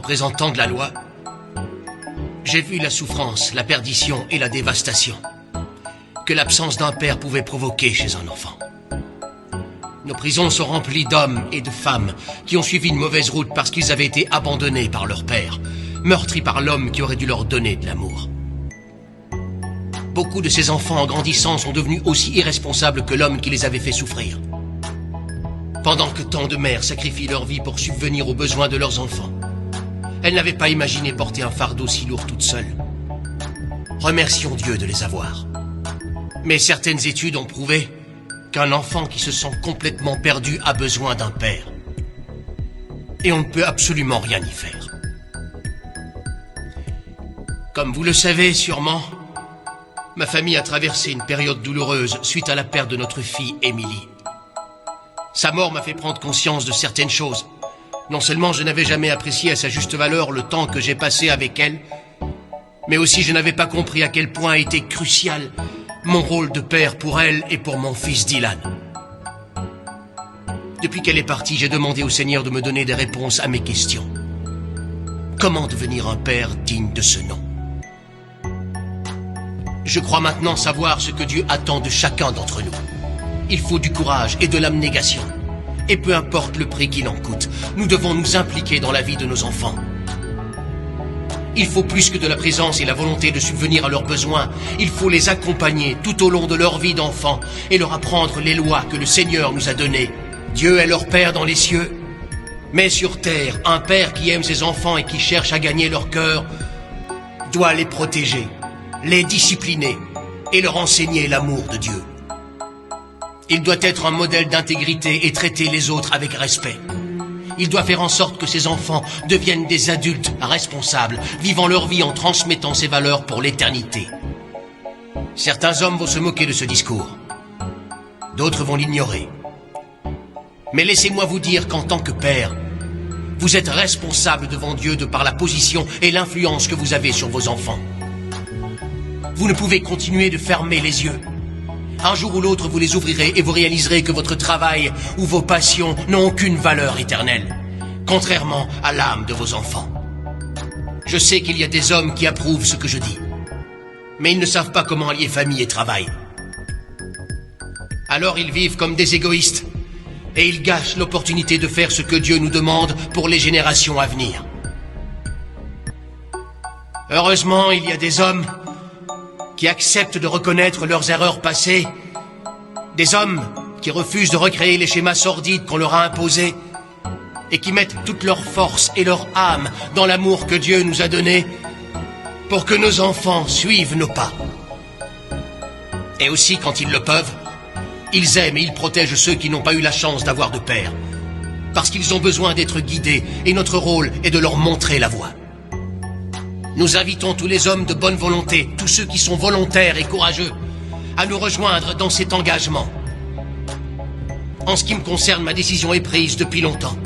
représentant de la loi, j'ai vu la souffrance, la perdition et la dévastation que l'absence d'un père pouvait provoquer chez un enfant. Nos prisons sont remplies d'hommes et de femmes qui ont suivi une mauvaise route parce qu'ils avaient été abandonnés par leur père, meurtris par l'homme qui aurait dû leur donner de l'amour. Beaucoup de ces enfants, en grandissant, sont devenus aussi irresponsables que l'homme qui les avait fait souffrir. Pendant que tant de mères sacrifient leur vie pour subvenir aux besoins de leurs enfants, elles n'avaient pas imaginé porter un fardeau si lourd toutes seules. Remercions Dieu de les avoir. Mais certaines études ont prouvé qu'un enfant qui se sent complètement perdu a besoin d'un père. Et on ne peut absolument rien y faire. Comme vous le savez sûrement, ma famille a traversé une période douloureuse suite à la perte de notre fille Émilie. Sa mort m'a fait prendre conscience de certaines choses. Non seulement je n'avais jamais apprécié à sa juste valeur le temps que j'ai passé avec elle, mais aussi je n'avais pas compris à quel point était crucial mon rôle de père pour elle et pour mon fils Dylan. Depuis qu'elle est partie, j'ai demandé au Seigneur de me donner des réponses à mes questions. Comment devenir un père digne de ce nom? Je crois maintenant savoir ce que Dieu attend de chacun d'entre nous. Il faut du courage et de l'abnégation. Et peu importe le prix qu'il en coûte, nous devons nous impliquer dans la vie de nos enfants. Il faut plus que de la présence et la volonté de subvenir à leurs besoins. Il faut les accompagner tout au long de leur vie d'enfant et leur apprendre les lois que le Seigneur nous a données. Dieu est leur Père dans les cieux. Mais sur terre, un père qui aime ses enfants et qui cherche à gagner leur cœur doit les protéger, les discipliner et leur enseigner l'amour de Dieu. Il doit être un modèle d'intégrité et traiter les autres avec respect. Il doit faire en sorte que ses enfants deviennent des adultes responsables, vivant leur vie en transmettant ces valeurs pour l'éternité. Certains hommes vont se moquer de ce discours. D'autres vont l'ignorer. Mais laissez-moi vous dire qu'en tant que père, vous êtes responsable devant Dieu de par la position et l'influence que vous avez sur vos enfants. Vous ne pouvez continuer de fermer les yeux. Un jour ou l'autre, vous les ouvrirez et vous réaliserez que votre travail ou vos passions n'ont aucune valeur éternelle, contrairement à l'âme de vos enfants. Je sais qu'il y a des hommes qui approuvent ce que je dis, mais ils ne savent pas comment allier famille et travail. Alors ils vivent comme des égoïstes, et ils gâchent l'opportunité de faire ce que Dieu nous demande pour les générations à venir. Heureusement, il y a des hommes qui acceptent de reconnaître leurs erreurs passées, des hommes qui refusent de recréer les schémas sordides qu'on leur a imposés et qui mettent toute leur force et leur âme dans l'amour que Dieu nous a donné pour que nos enfants suivent nos pas. Et aussi, quand ils le peuvent, ils aiment et ils protègent ceux qui n'ont pas eu la chance d'avoir de père, parce qu'ils ont besoin d'être guidés et notre rôle est de leur montrer la voie. Nous invitons tous les hommes de bonne volonté, tous ceux qui sont volontaires et courageux, à nous rejoindre dans cet engagement. En ce qui me concerne, ma décision est prise depuis longtemps.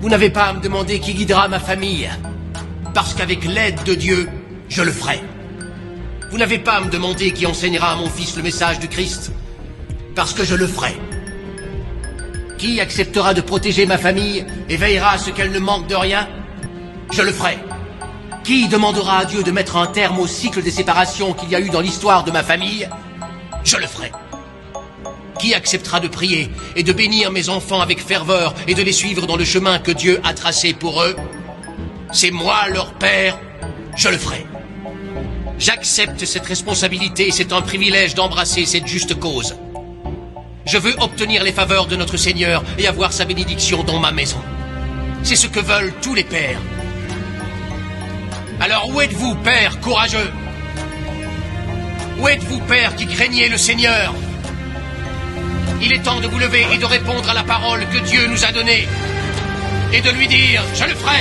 Vous n'avez pas à me demander qui guidera ma famille, parce qu'avec l'aide de Dieu, je le ferai. Vous n'avez pas à me demander qui enseignera à mon fils le message du Christ, parce que je le ferai. Qui acceptera de protéger ma famille et veillera à ce qu'elle ne manque de rien? Je le ferai. Qui demandera à Dieu de mettre un terme au cycle des séparations qu'il y a eu dans l'histoire de ma famille? Je le ferai. Qui acceptera de prier et de bénir mes enfants avec ferveur et de les suivre dans le chemin que Dieu a tracé pour eux? C'est moi, leur père, je le ferai. J'accepte cette responsabilité et c'est un privilège d'embrasser cette juste cause. Je veux obtenir les faveurs de notre Seigneur et avoir sa bénédiction dans ma maison. C'est ce que veulent tous les pères. Alors où êtes-vous, père courageux? Où êtes-vous, père qui craignez le Seigneur? Il est temps de vous lever et de répondre à la parole que Dieu nous a donnée et de lui dire « Je le ferai ».